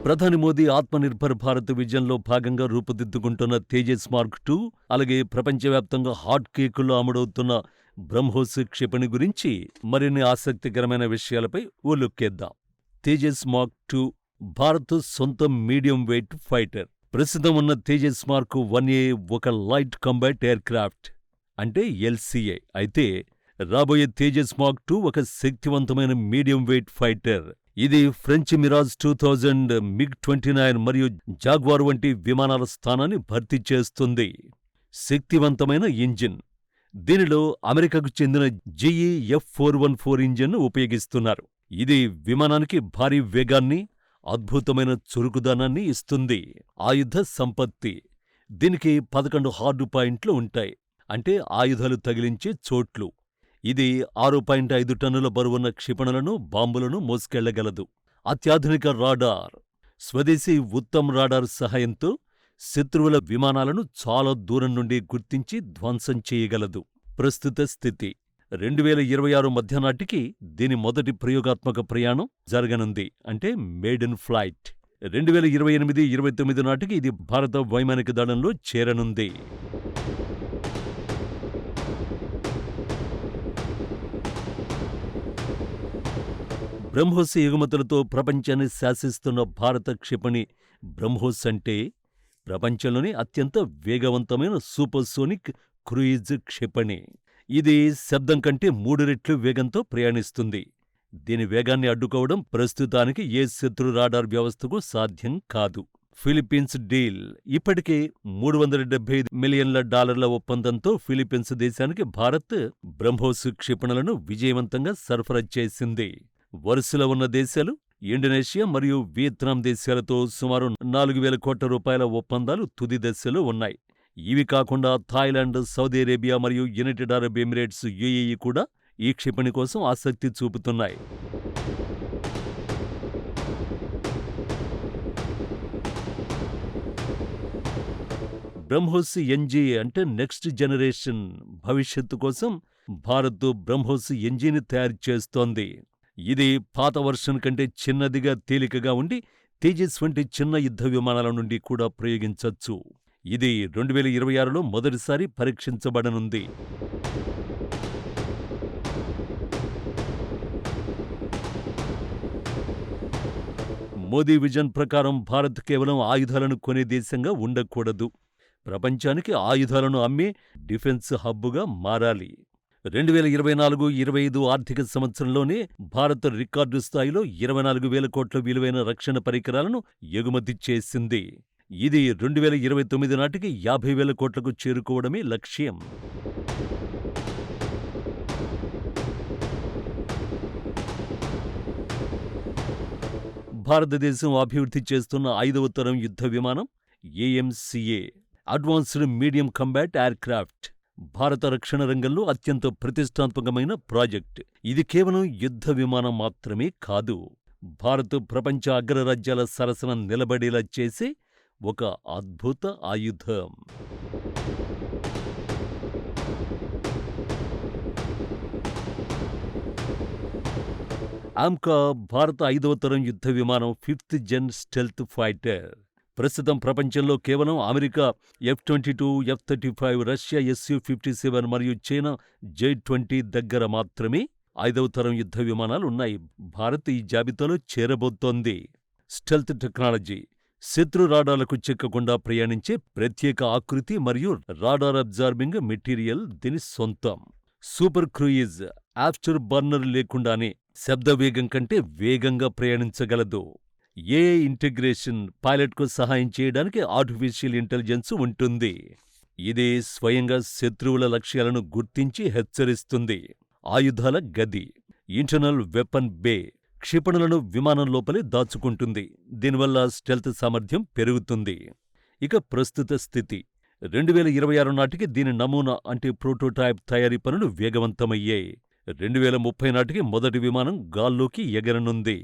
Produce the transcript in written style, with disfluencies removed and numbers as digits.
ప్రధాని మోదీ ఆత్మనిర్భర్ భారత్ విజన్లో భాగంగా రూపుదిద్దుకుంటున్న తేజస్ మార్క్ 2, అలాగే ప్రపంచవ్యాప్తంగా హాట్ కేకుల్లో అమ్ముడవుతున్న బ్రహ్మోస్ క్షిపణి గురించి మరిన్ని ఆసక్తికరమైన విషయాలపై ఓ లుక్కేద్దాం. తేజస్ మార్క్ 2 భారత్ సొంత మీడియం వెయిట్ ఫైటర్. ప్రస్తుతం ఉన్న తేజస్ మార్క్ 1A ఒక లైట్ కాంబాట్ ఎయిర్క్రాఫ్ట్ అంటే LCA అయితే, రాబోయే తేజస్ మార్క్ 2 ఒక శక్తివంతమైన మీడియం వెయిట్ ఫైటర్. ఇది ఫ్రెంచ్ మిరాజ్ 2000, MiG-29 మరియు జాగ్వార్ వంటి విమానాల స్థానాన్ని భర్తీ చేస్తుంది. శక్తివంతమైన ఇంజిన్. దీనిలో అమెరికాకు చెందిన GE F414 ఇంజిన్ను ఉపయోగిస్తున్నారు. ఇది విమానానికి భారీ వేగాన్ని, అద్భుతమైన చురుకుదనాన్ని ఇస్తుంది. ఆయుధ సంపత్తి. దీనికి 11 హార్డ్ పాయింట్లు ఉంటాయి, అంటే ఆయుధాలు తగిలించే చోట్లు. ఇది 6.5 టన్నుల బరువున్న క్షిపణులను, బాంబులను మోసుకెళ్లగలదు. అత్యాధునిక రాడార్. స్వదేశీ ఉత్తమ్ రాడార్ సహాయంతో శత్రువుల విమానాలను చాలా దూరం నుండి గుర్తించి ధ్వంసం చేయగలదు. ప్రస్తుత స్థితి 2026 మధ్యనాటికి దీని మొదటి ప్రయోగాత్మక ప్రయాణం జరగనుంది, అంటే మేడెన్ ఫ్లైట్. 2028-29 నాటికి ఇది భారత వైమానిక దళంలో చేరనుంది. బ్రహ్మోస్ ఎగుమతులతో ప్రపంచాన్ని శాసిస్తున్న భారత క్షిపణి బ్రహ్మోస్ అంటే ప్రపంచంలోని అత్యంత వేగవంతమైన సూపర్సోనిక్ క్రూయిజ్ క్షిపణి. ఇది శబ్దం కంటే 3 రెట్లు వేగంతో ప్రయాణిస్తుంది. దీని వేగాన్ని అడ్డుకోవడం ప్రస్తుతానికి ఏ శత్రు రాడార్ వ్యవస్థకు సాధ్యం కాదు. Philippines deal. ఇప్పటికే $375 మిలియన్ల ఒప్పందంతో ఫిలిప్పీన్స్ దేశానికి భారత్ బ్రహ్మోస్ క్షిపణులను విజయవంతంగా సరఫరా చేసింది. వరుసలో ఉన్న దేశాలు ఇండోనేషియా మరియు వియత్నాం దేశాలతో సుమారు 4,000 కోట్ల రూపాయల ఒప్పందాలు తుది దశలో ఉన్నాయి. ఇవి కాకుండా థాయిలాండ్, సౌదీ అరేబియా మరియు యునైటెడ్ అరబ్ ఎమిరేట్స్ UAE కూడా ఈ క్షిపణి కోసం ఆసక్తి చూపుతున్నాయి. బ్రహ్మోస్ NG అంటే నెక్స్ట్ జనరేషన్. భవిష్యత్తు కోసం భారత్ బ్రహ్మోస్ NGని తయారు చేస్తోంది. ఇది పాత వర్షన్ కంటే చిన్నదిగా, తేలికగా ఉండి తేజస్ వంటి చిన్న యుద్ధ విమానాల నుండి కూడా ప్రయోగించొచ్చు. ఇది 2026లో మొదటిసారి పరీక్షించబడనుంది. మోదీ విజన్ ప్రకారం భారత్ కేవలం ఆయుధాలను కొనే దేశంగా ఉండకూడదు. ప్రపంచానికి ఆయుధాలను అమ్మే డిఫెన్స్ హబ్బుగా మారాలి. 2024-25 ఆర్థిక సంవత్సరంలోనే భారత్ రికార్డు స్థాయిలో 24,000 కోట్ల విలువైన రక్షణ పరికరాలను ఎగుమతి చేసింది. ఇది 2029 నాటికి 50,000 కోట్లకు చేరుకోవడమే లక్ష్యం. భారతదేశం అభివృద్ధి చేస్తున్న 5వ తరం యుద్ధ విమానం AMCA advanced medium combat aircraft. భారత రక్షణ రంగంలో అత్యంత ప్రతిష్టాత్మకమైన ప్రాజెక్ట్. ఇది కేవలం యుద్ధ విమానం మాత్రమే కాదు, భారత్ ప్రపంచ అగ్రరాజ్యాల సరసన నిలబడేలా చేసే ఒక అద్భుత ఆయుధం. ఆమ్కా భారత 5వ తరం యుద్ధ విమానం 5th జెన్ స్టెల్త్ ఫైటర్. ప్రస్తుతం ప్రపంచంలో కేవలం America F-22, F-35, Russia Su-57 మరియు చైనా J-20 దగ్గర మాత్రమే 5వ తరం యుద్ధ విమానాలున్నాయి. భారత్ ఈ జాబితాలో చేరబోతోంది. Stealth technology. శత్రు రాడార్లకు చిక్కకుండా ప్రయాణించే ప్రత్యేక ఆకృతి మరియు రాడార్ అబ్జార్బింగ్ మెటీరియల్ దీని సొంతం. Super cruise. ఆఫ్టర్ బర్నర్ లేకుండానే శబ్ద వేగం కంటే వేగంగా ప్రయాణించగలదు. AI integration. పైలట్కు సహాయం చేయడానికి ఆర్టిఫిషియల్ ఇంటెలిజెన్స్ ఉంటుంది. ఇది స్వయంగా శత్రువుల లక్ష్యాలను గుర్తించి హెచ్చరిస్తుంది. ఆయుధాల గది. ఇంటర్నల్ వెపన్ బే. క్షిపణులను విమానం లోపలే దాచుకుంటుంది. దీనివల్ల స్టెల్త్ సామర్థ్యం పెరుగుతుంది. ఇక ప్రస్తుత స్థితి 2026 నాటికి దీని నమూనా అంటే ప్రోటోటైప్ తయారీ పనులు వేగవంతమయ్యాయి. 2030 నాటికి మొదటి విమానం గాల్లోకి ఎగరనుంది.